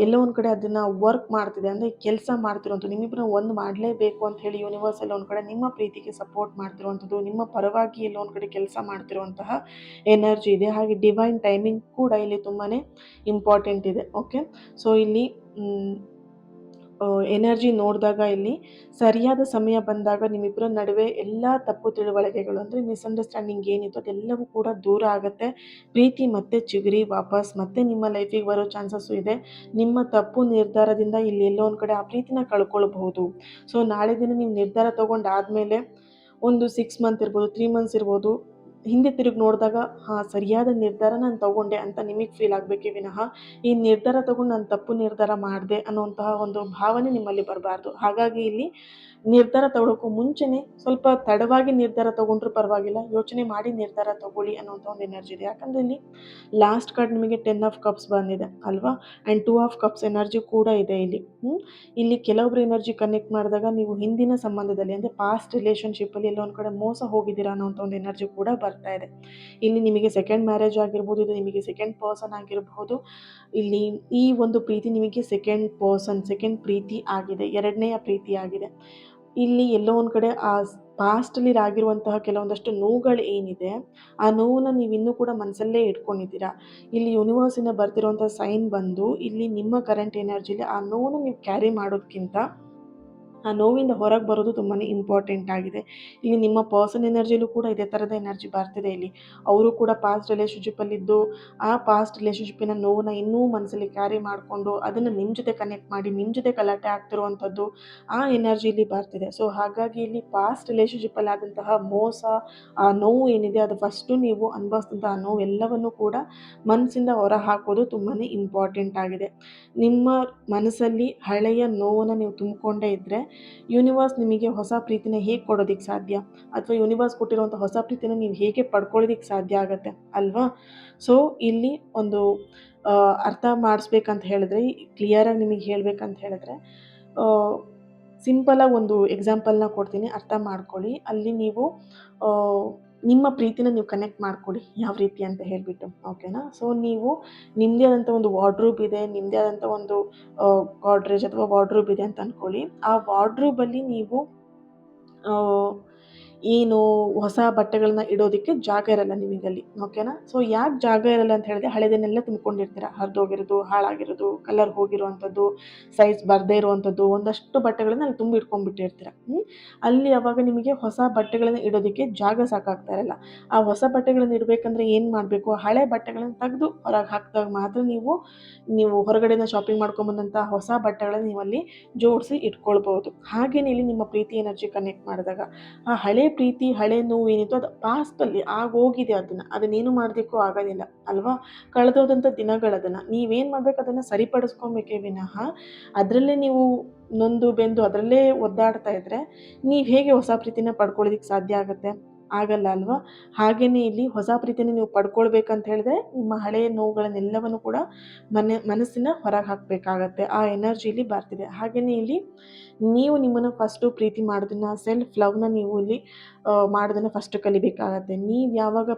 ಎಲ್ಲೋ ಒಂದು ಕಡೆ ಅದನ್ನು ವರ್ಕ್ ಮಾಡ್ತಿದೆ, ಅಂದರೆ ಕೆಲಸ ಮಾಡ್ತಿರುವಂಥದ್ದು, ನಿಮ್ಮಿಬ್ಬರನ್ನ ಒಂದು ಮಾಡಲೇಬೇಕು ಅಂತ ಹೇಳಿ ಯೂನಿವರ್ಸ್ ಎಲ್ಲೋ ಒಂದು ಕಡೆ ನಿಮ್ಮ ಪ್ರೀತಿಗೆ ಸಪೋರ್ಟ್ ಮಾಡ್ತಿರುವಂಥದ್ದು, ನಿಮ್ಮ ಪರವಾಗಿ ಎಲ್ಲೋ ಒಂದು ಕಡೆ ಕೆಲಸ ಮಾಡ್ತಿರುವಂತಹ ಎನರ್ಜಿ ಇದೆ. ಹಾಗೆ ಡಿವೈನ್ ಟೈಮಿಂಗ್ ಕೂಡ ಇಲ್ಲಿ ತುಂಬಾ ಇಂಪಾರ್ಟೆಂಟ್ ಇದೆ. ಓಕೆ, ಸೊ ಇಲ್ಲಿ ಎನರ್ಜಿ ನೋಡಿದಾಗ ಇಲ್ಲಿ ಸರಿಯಾದ ಸಮಯ ಬಂದಾಗ ನಿಮ್ಮಿಬ್ಬರ ನಡುವೆ ಎಲ್ಲ ತಪ್ಪು ತಿಳುವಳಿಕೆಗಳು, ಅಂದರೆ ಮಿಸ್ಅಂಡರ್ಸ್ಟ್ಯಾಂಡಿಂಗ್ ಏನಿತ್ತು ಅದೆಲ್ಲವೂ ಕೂಡ ದೂರ ಆಗುತ್ತೆ. ಪ್ರೀತಿ ಮತ್ತೆ ಚಿಗುರಿ ವಾಪಸ್ ಮತ್ತೆ ನಿಮ್ಮ ಲೈಫಿಗೆ ಬರೋ ಚಾನ್ಸಸ್ಸು ಇದೆ. ನಿಮ್ಮ ತಪ್ಪು ನಿರ್ಧಾರದಿಂದ ಇಲ್ಲಿ ಎಲ್ಲೋ ಒಂದು ಕಡೆ ಆ ಪ್ರೀತಿನ ಕಳ್ಕೊಳ್ಬಹುದು. ಸೊ ನಾಳೆ ದಿನ ನೀವು ನಿರ್ಧಾರ ತೊಗೊಂಡಾದಮೇಲೆ ಒಂದು 6 ಮಂತ್ ಇರ್ಬೋದು, 3 ಮಂತ್ಸ್ ಇರ್ಬೋದು, ಹಿಂದೆ ತಿರುಗಿ ನೋಡಿದಾಗ ಸರಿಯಾದ ನಿರ್ಧಾರ ನಾನು ತಗೊಂಡೆ ಅಂತ ನಿಮಗೆ ಫೀಲ್ ಆಗಬೇಕೇ ವಿನಃ ಈ ನಿರ್ಧಾರ ತಗೊಂಡು ನಾನು ತಪ್ಪು ನಿರ್ಧಾರ ಮಾಡಿದೆ ಅನ್ನುವಂತಹ ಒಂದು ಭಾವನೆ ನಿಮ್ಮಲ್ಲಿ ಬರಬಾರ್ದು. ಹಾಗಾಗಿ ಇಲ್ಲಿ ನಿರ್ಧಾರ ತಗೊಳ್ಳೋಕ್ಕೂ ಮುಂಚೆನೇ ಸ್ವಲ್ಪ ತಡವಾಗಿ ನಿರ್ಧಾರ ತೊಗೊಂಡ್ರೂ ಪರವಾಗಿಲ್ಲ, ಯೋಚನೆ ಮಾಡಿ ನಿರ್ಧಾರ ತಗೊಳ್ಳಿ ಅನ್ನೋಂಥ ಒಂದು ಎನರ್ಜಿ ಇದೆ. ಯಾಕಂದರೆ ಇಲ್ಲಿ ಲಾಸ್ಟ್ ಕಾರ್ಡ್ ನಿಮಗೆ 10 ಆಫ್ ಕಪ್ಸ್ ಬಂದಿದೆ ಅಲ್ವಾ, ಆ್ಯಂಡ್ 2 ಆಫ್ ಕಪ್ಸ್ ಎನರ್ಜಿ ಕೂಡ ಇದೆ ಇಲ್ಲಿ. ಇಲ್ಲಿ ಕೆಲವೊಬ್ರು ಎನರ್ಜಿ ಕನೆಕ್ಟ್ ಮಾಡಿದಾಗ ನೀವು ಹಿಂದಿನ ಸಂಬಂಧದಲ್ಲಿ, ಅಂದರೆ ಪಾಸ್ಟ್ ರಿಲೇಷನ್ಶಿಪ್ಪಲ್ಲಿ ಎಲ್ಲ ಒಂದು ಕಡೆ ಮೋಸ ಹೋಗಿದ್ದೀರಾ ಅನ್ನೋಂಥ ಒಂದು ಎನರ್ಜಿ ಕೂಡ ಬರ್ತಾ ಇದೆ. ಇಲ್ಲಿ ನಿಮಗೆ ಸೆಕೆಂಡ್ ಮ್ಯಾರೇಜ್ ಆಗಿರ್ಬೋದು, ಇದು ನಿಮಗೆ ಸೆಕೆಂಡ್ ಪರ್ಸನ್ ಆಗಿರಬಹುದು. ಇಲ್ಲಿ ಈ ಒಂದು ಪ್ರೀತಿ ನಿಮಗೆ ಸೆಕೆಂಡ್ ಪ್ರೀತಿ ಆಗಿದೆ, ಎರಡನೆಯ ಪ್ರೀತಿ ಆಗಿದೆ. ಇಲ್ಲಿ ಎಲ್ಲೋ ಒಂದು ಕಡೆ ಆ ಪಾಸ್ಟಲ್ಲಿ ಆಗಿರುವಂತಹ ಕೆಲವೊಂದಷ್ಟು ನೋವುಗಳು ಏನಿದೆ, ಆ ನೋವನ್ನ ನೀವು ಇನ್ನೂ ಕೂಡ ಮನಸ್ಸಲ್ಲೇ ಇಟ್ಕೊಂಡಿದ್ದೀರಾ. ಇಲ್ಲಿ ಯೂನಿವರ್ಸಿಂದ ಬರ್ತಿರುವಂಥ ಸೈನ್ ಬಂದು ಇಲ್ಲಿ ನಿಮ್ಮ ಕರೆಂಟ್ ಎನರ್ಜಿಲಿ ಆ ನೋವನ್ನ ನೀವು ಕ್ಯಾರಿ ಮಾಡೋದಕ್ಕಿಂತ ಆ ನೋವಿಂದ ಹೊರಗೆ ಬರೋದು ತುಂಬಾ ಇಂಪಾರ್ಟೆಂಟ್ ಆಗಿದೆ. ಇಲ್ಲಿ ನಿಮ್ಮ ಪರ್ಸನ್ ಎನರ್ಜಿಲೂ ಕೂಡ ಇದೇ ಥರದ ಎನರ್ಜಿ ಬರ್ತಿದೆ. ಇಲ್ಲಿ ಅವರು ಕೂಡ ಪಾಸ್ಟ್ ರಿಲೇಷನ್ಶಿಪ್ಪಲ್ಲಿದ್ದು ಆ ಪಾಸ್ಟ್ ರಿಲೇಷನ್ಶಿಪ್ಪಿನ ನೋವನ್ನ ಇನ್ನೂ ಮನಸ್ಸಲ್ಲಿ ಕ್ಯಾರಿ ಮಾಡಿಕೊಂಡು ಅದನ್ನು ನಿಮ್ಮ ಜೊತೆ ಕನೆಕ್ಟ್ ಮಾಡಿ ನಿಮ್ಮ ಜೊತೆ ಗಲಾಟೆ ಆಗ್ತಿರುವಂಥದ್ದು ಆ ಎನರ್ಜಿಲಿ ಬರ್ತಿದೆ. ಸೊ ಹಾಗಾಗಿ ಇಲ್ಲಿ ಪಾಸ್ಟ್ ರಿಲೇಷನ್ಶಿಪ್ಪಲ್ಲಿ ಆದಂತಹ ಮೋಸ, ಆ ನೋವು ಏನಿದೆ ಅದು ಫಸ್ಟು ನೀವು ಅನುಭವಿಸಿದಂಥ ಆ ನೋವು ಎಲ್ಲವನ್ನು ಕೂಡ ಮನಸ್ಸಿಂದ ಹೊರ ಹಾಕೋದು ತುಂಬಾ ಇಂಪಾರ್ಟೆಂಟ್ ಆಗಿದೆ. ನಿಮ್ಮ ಮನಸ್ಸಲ್ಲಿ ಹಳೆಯ ನೋವನ್ನು ನೀವು ತುಂಬಿಕೊಂಡೇ ಇದ್ದರೆ ಯೂನಿವರ್ಸ್ ನಿಮಗೆ ಹೊಸ ಪ್ರೀತಿನ ಹೇಗೆ ಕೊಡೋದಕ್ಕೆ ಸಾಧ್ಯ, ಅಥವಾ ಯೂನಿವರ್ಸ್ ಕೊಟ್ಟಿರುವಂಥ ಹೊಸ ಪ್ರೀತಿನ ನೀವು ಹೇಗೆ ಪಡ್ಕೊಳ್ಳೋದಕ್ಕೆ ಸಾಧ್ಯ ಆಗುತ್ತೆ ಅಲ್ವಾ. ಸೊ ಇಲ್ಲಿ ಒಂದು ಅರ್ಥ ಮಾಡಿಸ್ಬೇಕಂತ ಹೇಳಿದ್ರೆ, ಕ್ಲಿಯರಾಗಿ ನಿಮಗೆ ಹೇಳಬೇಕಂತ ಹೇಳಿದ್ರೆ, ಸಿಂಪಲಾಗಿ ಒಂದು ಎಕ್ಸಾಂಪಲ್ನ ಕೊಡ್ತೀನಿ, ಅರ್ಥ ಮಾಡ್ಕೊಳ್ಳಿ. ಅಲ್ಲಿ ನೀವು ನಿಮ್ಮ ಪ್ರೀತಿನ ನೀವು ಕನೆಕ್ಟ್ ಮಾಡ್ಕೊಳ್ಳಿ ಯಾವ ರೀತಿ ಅಂತ ಹೇಳಿಬಿಟ್ಟು, ಓಕೆನಾ. ಸೊ ನೀವು ನಿಮ್ಮದೇ ಆದಂಥ ಒಂದು ವಾರ್ಡ್ರೋಬ್ ಇದೆ, ನಿಮ್ಮದೇ ಆದಂಥ ಒಂದು ಗಾಡ್ರೇಜ್ ಅಥವಾ ವಾರ್ಡ್ರೋಬ್ ಇದೆ ಅಂತ ಅಂದ್ಕೊಳ್ಳಿ. ಆ ವಾರ್ಡ್ರೋಬಲ್ಲಿ ನೀವು ಏನು ಹೊಸ ಬಟ್ಟೆಗಳನ್ನ ಇಡೋದಕ್ಕೆ ಜಾಗ ಇರಲ್ಲ ನಿಮಗಲ್ಲಿ, ಓಕೆನಾ. ಸೊ ಯಾಕೆ ಜಾಗ ಇರಲ್ಲ ಅಂತ ಹೇಳಿದ್ರೆ, ಹಳೆದನ್ನೆಲ್ಲ ತುಂಬ್ಕೊಂಡಿರ್ತೀರ, ಹರಿದೋಗಿರೋದು, ಹಾಳಾಗಿರೋದು, ಕಲರ್ ಹೋಗಿರುವಂಥದ್ದು, ಸೈಜ್ ಬರದೇ ಇರುವಂಥದ್ದು ಒಂದಷ್ಟು ಬಟ್ಟೆಗಳನ್ನ ಅಲ್ಲಿ ತುಂಬಿ ಇಟ್ಕೊಂಡ್ಬಿಟ್ಟಿರ್ತೀರ. ಅಲ್ಲಿ ಅವಾಗ ನಿಮಗೆ ಹೊಸ ಬಟ್ಟೆಗಳನ್ನ ಇಡೋದಕ್ಕೆ ಜಾಗ ಸಾಕಾಗ್ತಾ ಇರಲ್ಲ. ಆ ಹೊಸ ಬಟ್ಟೆಗಳನ್ನ ಇಡಬೇಕಂದ್ರೆ ಏನು ಮಾಡಬೇಕು, ಹಳೆ ಬಟ್ಟೆಗಳನ್ನ ತೆಗೆದು ಹೊರಗೆ ಹಾಕಿದಾಗ ಮಾತ್ರ ನೀವು ಹೊರಗಡೆಯಿಂದ ಶಾಪಿಂಗ್ ಮಾಡ್ಕೊಂಬಂದಂಥ ಹೊಸ ಬಟ್ಟೆಗಳನ್ನ ನೀವು ಅಲ್ಲಿ ಜೋಡಿಸಿ ಇಟ್ಕೊಳ್ಬೋದು. ಹಾಗೆಯೇ ಇಲ್ಲಿ ನಿಮ್ಮ ಪ್ರೀತಿ ಎನರ್ಜಿ ಕನೆಕ್ಟ್ ಮಾಡಿದಾಗ ಆ ಹಳೆ ಪ್ರೀತಿ, ಹಳೆ ನೋವು ಏನಿತ್ತು ಅದು ಪಾಸ್ಟಲ್ಲಿ ಆಗೋಗಿದೆ, ಅದನ್ನೇನು ಮಾಡೋದಕ್ಕೂ ಆಗೋದಿಲ್ಲ ಅಲ್ವಾ. ಕಳೆದೋದಂಥ ದಿನಗಳದನ್ನು ನೀವೇನು ಮಾಡಬೇಕು, ಅದನ್ನು ಸರಿಪಡಿಸ್ಕೊಬೇಕೇ ವಿನಃ ಅದರಲ್ಲೇ ನೀವು ನೊಂದು ಬೆಂದು ಅದರಲ್ಲೇ ಒದ್ದಾಡ್ತಾ ಇದ್ದರೆ ನೀವು ಹೇಗೆ ಹೊಸ ಪ್ರೀತಿನ ಪಡ್ಕೊಳ್ಳೋದಕ್ಕೆ ಸಾಧ್ಯ ಆಗುತ್ತೆ, ಆಗಲ್ಲ ಅಲ್ವಾ. ಹಾಗೆಯೇ ಇಲ್ಲಿ ಹೊಸ ಪ್ರೀತಿನ ನೀವು ಪಡ್ಕೊಳ್ಬೇಕಂತ ಹೇಳಿದ್ರೆ ನಿಮ್ಮ ಹಳೆಯ ನೋವುಗಳನ್ನೆಲ್ಲವನ್ನು ಕೂಡ ಮನಸ್ಸಿನ ಹೊರಗೆ ಹಾಕಬೇಕಾಗತ್ತೆ. ಆ ಎನರ್ಜಿಲಿ ಬರ್ತಿದೆ. ಹಾಗೆಯೇ ಇಲ್ಲಿ ನೀವು ನಿಮ್ಮನ್ನು ಫಸ್ಟು ಪ್ರೀತಿ ಮಾಡೋದನ್ನು, ಸೆಲ್ಫ್ ಲವ್ನ ನೀವು ಇಲ್ಲಿ ಮಾಡೋದನ್ನು ಫಸ್ಟ್ ಕಲಿಬೇಕಾಗತ್ತೆ. ನೀವು ಯಾವಾಗ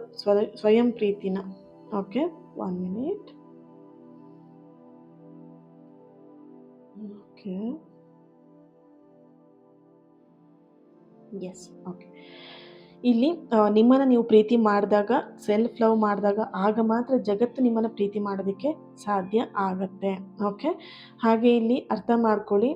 ಸ್ವಯಂ ಪ್ರೀತಿನ, okay 1 minute, okay, yes, okay. ಇಲ್ಲಿ ನಿಮ್ಮನ್ನು ನೀವು ಪ್ರೀತಿ ಮಾಡಿದಾಗ, ಸೆಲ್ಫ್ ಲವ್ ಮಾಡಿದಾಗ, ಆಗ ಮಾತ್ರ ಜಗತ್ತು ನಿಮ್ಮನ್ನು ಪ್ರೀತಿ ಮಾಡೋದಕ್ಕೆ ಸಾಧ್ಯ ಆಗತ್ತೆ, ಓಕೆ. ಹಾಗೆ ಇಲ್ಲಿ ಅರ್ಥ ಮಾಡ್ಕೊಳ್ಳಿ,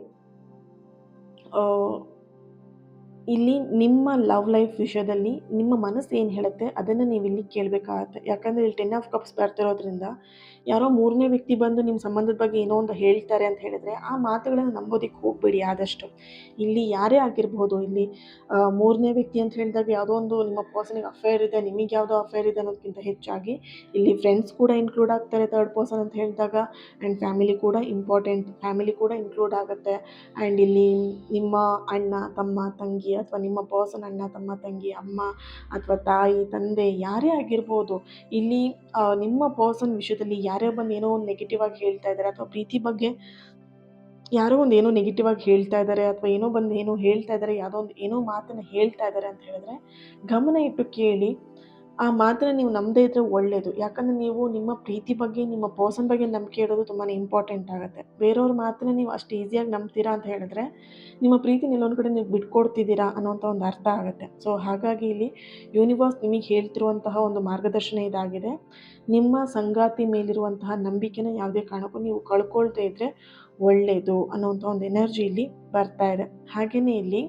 ಇಲ್ಲಿ ನಿಮ್ಮ ಲವ್ ಲೈಫ್ ವಿಷಯದಲ್ಲಿ ನಿಮ್ಮ ಮನಸ್ಸು ಏನು ಹೇಳುತ್ತೆ ಅದನ್ನು ನೀವು ಇಲ್ಲಿ ಕೇಳಬೇಕಾಗತ್ತೆ. ಯಾಕಂದರೆ ಇಲ್ಲಿ 10 ಆಫ್ ಕಪ್ಸ್ ಬರ್ತಿರೋದ್ರಿಂದ ಯಾರೋ ಮೂರನೇ ವ್ಯಕ್ತಿ ಬಂದು ನಿಮ್ಮ ಸಂಬಂಧದ ಬಗ್ಗೆ ಏನೋ ಒಂದು ಹೇಳ್ತಾರೆ ಅಂತ ಹೇಳಿದರೆ ಆ ಮಾತುಗಳನ್ನು ನಂಬೋದಕ್ಕೆ ಹೋಗಬೇಡಿ ಆದಷ್ಟು. ಇಲ್ಲಿ ಯಾರೇ ಆಗಿರ್ಬೋದು, ಇಲ್ಲಿ ಮೂರನೇ ವ್ಯಕ್ತಿ ಅಂತ ಹೇಳಿದಾಗ ಯಾವುದೋ ಒಂದು ನಿಮ್ಮ ಪರ್ಸನಿಗೆ ಅಫೇರ್ ಇದೆ, ನಿಮಗೆ ಯಾವುದೋ ಅಫೇರ್ ಇದೆ ಅನ್ನೋದಕ್ಕಿಂತ ಹೆಚ್ಚಾಗಿ ಇಲ್ಲಿ ಫ್ರೆಂಡ್ಸ್ ಕೂಡ ಇನ್ಕ್ಲೂಡ್ ಆಗ್ತಾರೆ ಥರ್ಡ್ ಪರ್ಸನ್ ಅಂತ ಹೇಳಿದಾಗ. ಆ್ಯಂಡ್ ಫ್ಯಾಮಿಲಿ ಕೂಡ ಇಂಪಾರ್ಟೆಂಟ್, ಫ್ಯಾಮಿಲಿ ಕೂಡ ಇನ್ಕ್ಲೂಡ್ ಆಗುತ್ತೆ. ಆ್ಯಂಡ್ ಇಲ್ಲಿ ನಿಮ್ಮ ಅಣ್ಣ ತಮ್ಮ ತಂಗಿ, ಅಥವಾ ನಿಮ್ಮ ಪರ್ಸನ್ ಅಣ್ಣ ತಮ್ಮ ತಂಗಿ, ಅಮ್ಮ ಅಥವಾ ತಾಯಿ ತಂದೆ ಯಾರೇ ಆಗಿರ್ಬೋದು, ಇಲ್ಲಿ ನಿಮ್ಮ ಪರ್ಸನ್ ವಿಷಯದಲ್ಲಿ ಯಾರೇ ಬಂದು ಏನೋ ಒಂದು ನೆಗೆಟಿವ್ ಆಗಿ ಹೇಳ್ತಾ ಇದ್ದಾರೆ, ಅಥವಾ ಪ್ರೀತಿ ಬಗ್ಗೆ ಯಾರೋ ಒಂದು ಏನೋ ನೆಗೆಟಿವ್ ಆಗಿ ಹೇಳ್ತಾ ಇದ್ದಾರೆ, ಅಥವಾ ಏನೋ ಬಂದು ಏನೋ ಹೇಳ್ತಾ ಇದ್ದಾರೆ, ಯಾವುದೋ ಒಂದು ಏನೋ ಮಾತನ್ನು ಹೇಳ್ತಾ ಇದ್ದಾರೆ ಅಂತ ಹೇಳಿದ್ರೆ ಗಮನ ಇಟ್ಟು ಕೇಳಿ. ಆ ಮಾತನ್ನ ನೀವು ನಂಬದೇ ಇದ್ದರೆ ಒಳ್ಳೆಯದು. ಯಾಕಂದರೆ ನೀವು ನಿಮ್ಮ ಪ್ರೀತಿ ಬಗ್ಗೆ, ನಿಮ್ಮ ಪರ್ಸನ್ ಬಗ್ಗೆ ನಂಬಿಕೆ ಇಡೋದು ತುಂಬಾ ಇಂಪಾರ್ಟೆಂಟ್ ಆಗುತ್ತೆ. ಬೇರೆಯವ್ರ ಮಾತನ್ನ ನೀವು ಅಷ್ಟು ಈಸಿಯಾಗಿ ನಂಬ್ತೀರಾ ಅಂತ ಹೇಳಿದ್ರೆ, ನಿಮ್ಮ ಪ್ರೀತಿನ ಎಲ್ಲೊಂದು ಕಡೆ ನೀವು ಬಿಟ್ಕೊಡ್ತಿದ್ದೀರಾ ಅನ್ನೋಂಥ ಒಂದು ಅರ್ಥ ಆಗುತ್ತೆ. ಸೊ ಹಾಗಾಗಿ ಇಲ್ಲಿ ಯೂನಿವರ್ಸ್ ನಿಮಗೆ ಹೇಳ್ತಿರುವಂತಹ ಒಂದು ಮಾರ್ಗದರ್ಶನ ಇದಾಗಿದೆ. ನಿಮ್ಮ ಸಂಗಾತಿ ಮೇಲಿರುವಂತಹ ನಂಬಿಕೆನ ಯಾವುದೇ ಕಾರಣಕ್ಕೂ ನೀವು ಕಳ್ಕೊಳ್ದೇ ಇದ್ದರೆ ಒಳ್ಳೆಯದು ಅನ್ನೋಂಥ ಒಂದು ಎನರ್ಜಿ ಇಲ್ಲಿ ಬರ್ತಾ ಇದೆ. ಹಾಗೆಯೇ ಇಲ್ಲಿ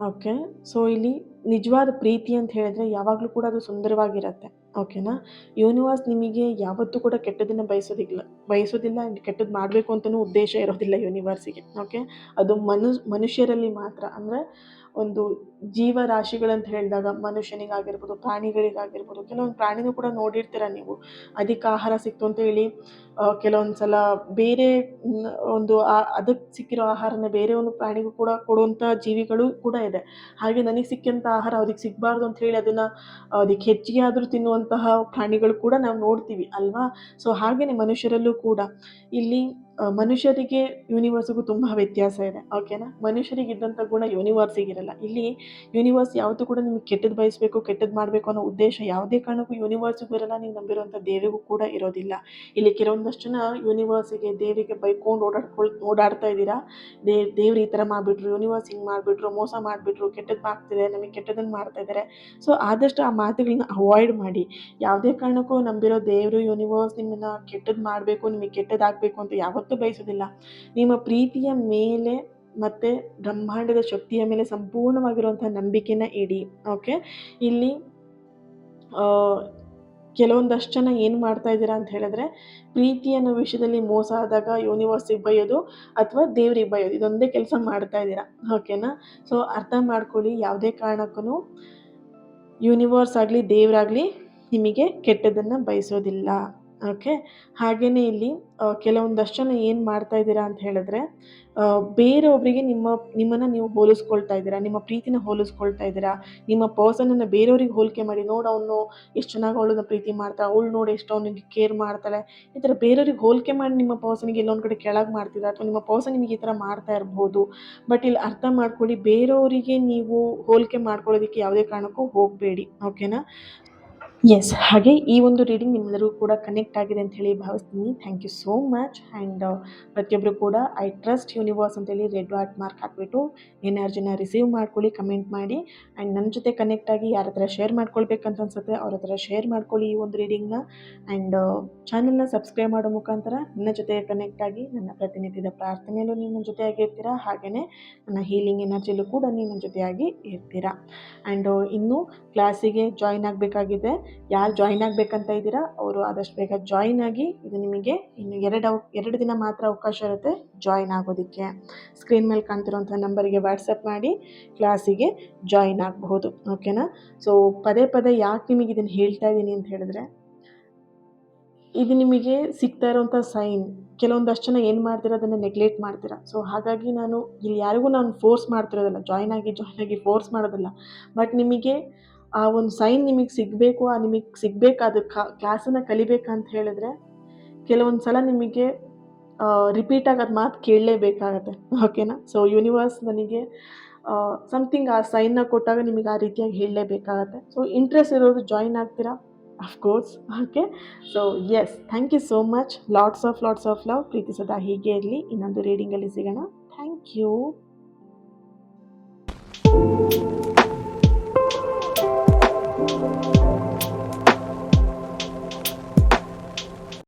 ಓಕೆ. ಸೊ ಇಲ್ಲಿ ನಿಜವಾದ ಪ್ರೀತಿ ಅಂತ ಹೇಳಿದ್ರೆ ಯಾವಾಗಲೂ ಕೂಡ ಅದು ಸುಂದರವಾಗಿರುತ್ತೆ. ಓಕೆನಾ. ಯೂನಿವರ್ಸ್ ನಿಮಗೆ ಯಾವತ್ತೂ ಕೂಡ ಕೆಟ್ಟದನ್ನು ಬಯಸೋದಿಲ್ಲ ಆ್ಯಂಡ್ ಕೆಟ್ಟದ್ದು ಮಾಡಬೇಕು ಅಂತಲೂ ಉದ್ದೇಶ ಇರೋದಿಲ್ಲ ಯೂನಿವರ್ಸಿಗೆ. ಓಕೆ. ಅದು ಮನುಷ್ಯರಲ್ಲಿ ಮಾತ್ರ. ಅಂದರೆ ಒಂದು ಜೀವರಾಶಿಗಳಂತ ಹೇಳಿದಾಗ ಮನುಷ್ಯನಿಗಾಗಿರ್ಬೋದು, ಪ್ರಾಣಿಗಳಿಗಾಗಿರ್ಬೋದು, ಕೆಲವೊಂದು ಪ್ರಾಣಿನೂ ಕೂಡ ನೋಡಿರ್ತೀರ ನೀವು. ಅಧಿಕ ಆಹಾರ ಸಿಕ್ತು ಅಂತ ಹೇಳಿ ಕೆಲವೊಂದು ಸಲ ಬೇರೆ ಒಂದು ಅದಕ್ಕೆ ಸಿಕ್ಕಿರೋ ಆಹಾರನ ಬೇರೆ ಒಂದು ಪ್ರಾಣಿಗೂ ಕೂಡ ಕೊಡುವಂಥ ಜೀವಿಗಳು ಕೂಡ ಇದೆ. ಹಾಗೆ ನನಗೆ ಸಿಕ್ಕಂಥ ಆಹಾರ ಅದಕ್ಕೆ ಸಿಗಬಾರ್ದು ಅಂತ ಹೇಳಿ ಅದನ್ನು ಅದಕ್ಕೆ ಹೆಚ್ಚಿಗೆ ಆದರೂ ತಿನ್ನುವಂತಹ ಪ್ರಾಣಿಗಳು ಕೂಡ ನಾವು ನೋಡ್ತೀವಿ ಅಲ್ವಾ. ಸೊ ಹಾಗೆಯೇ ಮನುಷ್ಯರಲ್ಲೂ ಕೂಡ ಇಲ್ಲಿ ಮನುಷ್ಯರಿಗೆ ಯೂನಿವರ್ಸಿಗೂ ತುಂಬ ವ್ಯತ್ಯಾಸ ಇದೆ. ಓಕೆನಾ. ಮನುಷ್ಯರಿಗಿದ್ದಂಥ ಗುಣ ಯೂನಿವರ್ಸಿಗಿರಲ್ಲ. ಇಲ್ಲಿ ಯೂನಿವರ್ಸ್ ಯಾವತ್ತೂ ಕೂಡ ನಿಮಗೆ ಕೆಟ್ಟದ್ದು ಬಯಸಬೇಕು, ಕೆಟ್ಟದ್ದು ಮಾಡಬೇಕು ಅನ್ನೋ ಉದ್ದೇಶ ಯಾವುದೇ ಕಾರಣಕ್ಕೂ ಯೂನಿವರ್ಸಿಗೂ ಇರಲ್ಲ. ನೀವು ನಂಬಿರುವಂಥ ದೇವರಿಗೂ ಕೂಡ ಇರೋದಿಲ್ಲ. ಇಲ್ಲಿ ಕೆಲವೊಂದಷ್ಟು ಜನ ಯೂನಿವರ್ಸಿಗೆ, ದೇವರಿಗೆ ಬೈಕೊಂಡು ಓಡಾಡ್ತಾ ಇದ್ದೀರಾ. ದೇವ್ರು ಈ ಥರ ಮಾಡಿಬಿಟ್ರು, ಯೂನಿವರ್ಸ್ ಹಿಂಗೆ ಮಾಡಿಬಿಟ್ರು, ಮೋಸ ಮಾಡಿಬಿಟ್ರು, ಕೆಟ್ಟದ್ದು ಮಾಡ್ತಿದೆ, ನಮಗೆ ಕೆಟ್ಟದನ್ನು ಮಾಡ್ತಾ ಇದ್ದಾರೆ. ಸೊ ಆದಷ್ಟು ಆ ಮಾತುಗಳನ್ನ ಅವಾಯ್ಡ್ ಮಾಡಿ. ಯಾವುದೇ ಕಾರಣಕ್ಕೂ ನಂಬಿರೋ ದೇವರು, ಯೂನಿವರ್ಸ್ ನಿಮ್ಮನ್ನು ಕೆಟ್ಟದ್ದು ಮಾಡಬೇಕು, ನಿಮಗೆ ಕೆಟ್ಟದಾಗಬೇಕು ಅಂತ ಯಾವತ್ತೂ ಬಯಸೋದಿಲ್ಲ. ನಿಮ್ಮ ಪ್ರೀತಿಯ ಮೇಲೆ ಮತ್ತು ಬ್ರಹ್ಮಾಂಡದ ಶಕ್ತಿಯ ಮೇಲೆ ಸಂಪೂರ್ಣವಾಗಿರುವಂಥ ನಂಬಿಕೆನ ಇಡಿ. ಓಕೆ. ಇಲ್ಲಿ ಕೆಲವೊಂದಷ್ಟು ಜನ ಏನು ಮಾಡ್ತಾ ಇದ್ದೀರಾ ಅಂತ ಹೇಳಿದ್ರೆ, ಪ್ರೀತಿ ಅನ್ನೋ ವಿಷಯದಲ್ಲಿ ಮೋಸ ಆದಾಗ ಯೂನಿವರ್ಸಿಗೆ ಬೈಯೋದು ಅಥವಾ ದೇವ್ರಿಗೆ ಬೈಯೋದು, ಇದೊಂದೇ ಕೆಲಸ ಮಾಡ್ತಾ ಇದ್ದೀರಾ. ಓಕೆನಾ. ಸೊ ಅರ್ಥ ಮಾಡ್ಕೊಳ್ಳಿ, ಯಾವುದೇ ಕಾರಣಕ್ಕೂ ಯೂನಿವರ್ಸ್ ಆಗಲಿ ದೇವರಾಗಲಿ ನಿಮಗೆ ಕೆಟ್ಟದನ್ನು ಬಯಸೋದಿಲ್ಲ. ಓಕೆ. ಹಾಗೆಯೇ ಇಲ್ಲಿ ಕೆಲವೊಂದಷ್ಟು ಜನ ಏನು ಮಾಡ್ತಾ ಇದ್ದೀರಾ ಅಂತ ಹೇಳಿದ್ರೆ, ಬೇರೆಯೊಬ್ಬರಿಗೆ ನಿಮ್ಮನ್ನು ನೀವು ಹೋಲಿಸ್ಕೊಳ್ತಾ ಇದ್ದೀರಾ, ನಿಮ್ಮ ಪ್ರೀತಿನ ಹೋಲಿಸ್ಕೊಳ್ತಾ ಇದ್ದೀರಾ. ನಿಮ್ಮ ಪರ್ಸನನ್ನು ಬೇರೆಯವ್ರಿಗೆ ಹೋಲಿಕೆ ಮಾಡಿ, ನೋಡು ಅವನು ಎಷ್ಟು ಚೆನ್ನಾಗಿ ಅವಳನ್ನ ಪ್ರೀತಿ ಮಾಡ್ತಾಳೆ, ಅವಳು ನೋಡಿ ಎಷ್ಟು ಅವನಿಗೆ ಕೇರ್ ಮಾಡ್ತಾಳೆ, ಈ ಥರ ಬೇರೆಯವ್ರಿಗೆ ಹೋಲಿಕೆ ಮಾಡಿ ನಿಮ್ಮ ಪರ್ಸನಿಗೆ ಎಲ್ಲೊಂದು ಕಡೆ ಕೆಳಗೆ ಮಾಡ್ತಿದ್ದೀರಾ, ಅಥವಾ ನಿಮ್ಮ ಪರ್ಸನ್ ನಿಮಗೆ ಈ ಥರ ಮಾಡ್ತಾ ಇರ್ಬೋದು. ಬಟ್ ಇಲ್ಲಿ ಅರ್ಥ ಮಾಡ್ಕೊಳ್ಳಿ, ಬೇರೆಯವರಿಗೆ ನೀವು ಹೋಲಿಕೆ ಮಾಡ್ಕೊಳ್ಳೋದಕ್ಕೆ ಯಾವುದೇ ಕಾರಣಕ್ಕೂ ಹೋಗಬೇಡಿ. ಓಕೆನಾ. ಎಸ್. ಹಾಗೆ ಈ ಒಂದು ರೀಡಿಂಗ್ ನಿಮ್ಮೆಲ್ಲರಿಗೂ ಕೂಡ ಕನೆಕ್ಟ್ ಆಗಿದೆ ಅಂತ ಹೇಳಿ ಭಾವಿಸ್ತೀನಿ. Thank you so much. And ಪ್ರತಿಯೊಬ್ಬರು ಕೂಡ ಐ ಟ್ರಸ್ಟ್ ಯೂನಿವರ್ಸ್ ಅಂತೇಳಿ ರೆಡ್ ಹಾರ್ಟ್ ಮಾರ್ಕ್ ಹಾಕಿಬಿಟ್ಟು ಎನರ್ಜಿನ ರಿಸೀವ್ ಮಾಡ್ಕೊಳ್ಳಿ, ಕಮೆಂಟ್ ಮಾಡಿ. ಆ್ಯಂಡ್ ನನ್ನ ಜೊತೆ ಕನೆಕ್ಟ್ ಆಗಿ ಯಾರ ಹತ್ರ ಶೇರ್ ಮಾಡ್ಕೊಳ್ಬೇಕಂತ ಅನ್ಸುತ್ತೆ ಅವ್ರ ಹತ್ರ ಶೇರ್ ಮಾಡ್ಕೊಳ್ಳಿ ಈ ಒಂದು ರೀಡಿಂಗ್ನ. ಆ್ಯಂಡ್ ಚಾನಲ್ನ ಸಬ್ಸ್ಕ್ರೈಬ್ ಮಾಡೋ ಮುಖಾಂತರ ನನ್ನ ಜೊತೆ ಕನೆಕ್ಟ್ ಆಗಿ ನನ್ನ ಪ್ರತಿನಿತ್ಯದ ಪ್ರಾರ್ಥನೆಯಲ್ಲೂ ನೀವು ನನ್ನ ಜೊತೆಯಾಗಿ ಇರ್ತೀರಾ. ಹಾಗೆಯೇ ನನ್ನ ಹೀಲಿಂಗ್ ಎನರ್ಜಿಯಲ್ಲೂ ಕೂಡ ನೀವು ನನ್ನ ಜೊತೆಯಾಗಿ ಇರ್ತೀರಾ. ಆ್ಯಂಡ್ ಇನ್ನೂ ಕ್ಲಾಸಿಗೆ ಜಾಯಿನ್ ಆಗಬೇಕಾಗಿದೆ. ಯಾರು ಜಾಯಿನ್ ಆಗಬೇಕಂತ ಇದ್ದೀರಾ ಅವರು ಆದಷ್ಟು ಬೇಗ ಜಾಯಿನ್ ಆಗಿ. ಇದು ನಿಮಗೆ ಇನ್ನು 2 ದಿನ ಮಾತ್ರ ಅವಕಾಶ ಇರುತ್ತೆ ಜಾಯಿನ್ ಆಗೋದಕ್ಕೆ. ಸ್ಕ್ರೀನ್ ಮೇಲೆ ಕಾಣ್ತಿರೋಂಥ ನಂಬರಿಗೆ ವಾಟ್ಸಪ್ ಮಾಡಿ ಕ್ಲಾಸಿಗೆ ಜಾಯಿನ್ ಆಗಬಹುದು. ಓಕೆನಾ. ಸೊ ಪದೇ ಪದೇ ಯಾಕೆ ನಿಮಗೆ ಇದನ್ನು ಹೇಳ್ತಾ ಇದ್ದೀನಿ ಅಂತ ಹೇಳಿದ್ರೆ, ಇದು ನಿಮಗೆ ಸಿಗ್ತಾ ಇರೋಂಥ ಸೈನ್. ಕೆಲವೊಂದಷ್ಟು ಜನ ಏನು ಮಾಡ್ತೀರಾ, ಅದನ್ನು ನೆಗ್ಲೆಕ್ಟ್ ಮಾಡ್ತೀರಾ. ಸೊ ಹಾಗಾಗಿ ನಾನು ಇಲ್ಲಿ ಯಾರಿಗೂ ಫೋರ್ಸ್ ಮಾಡ್ತಿರೋದಿಲ್ಲ, ಜಾಯಿನ್ ಆಗಿ ಫೋರ್ಸ್ ಮಾಡೋದಿಲ್ಲ. ಬಟ್ ನಿಮಗೆ ಆ ಒಂದು ಸೈನ್ ನಿಮಗೆ ಸಿಗಬೇಕು, ನಿಮಗೆ ಸಿಗಬೇಕಾದ ಕ್ಲಾಸನ್ನು ಕಲಿಬೇಕಂತ ಹೇಳಿದ್ರೆ ಕೆಲವೊಂದು ಸಲ ನಿಮಗೆ ರಿಪೀಟಾಗಿ ಅದು ಮಾತು ಕೇಳಲೇಬೇಕಾಗತ್ತೆ. ಓಕೆನಾ. ಸೊ ಯೂನಿವರ್ಸ್ ನನಗೆ ಸಮಥಿಂಗ್ ಆ ಸೈನ್ನ ಕೊಟ್ಟಾಗ ನಿಮಗೆ ಆ ರೀತಿಯಾಗಿ ಹೇಳಲೇಬೇಕಾಗತ್ತೆ. ಸೊ ಇಂಟ್ರೆಸ್ಟ್ ಇರೋದು ಜಾಯಿನ್ ಆಗ್ತೀರಾ of course. Okay. So yes, thank you so much. Lots of love. ಪ್ರೀತಿ ಸದಾ ಹೀಗೆ ಇರಲಿ. ಇನ್ನೊಂದು ರೀಡಿಂಗಲ್ಲಿ ಸಿಗೋಣ. Thank you.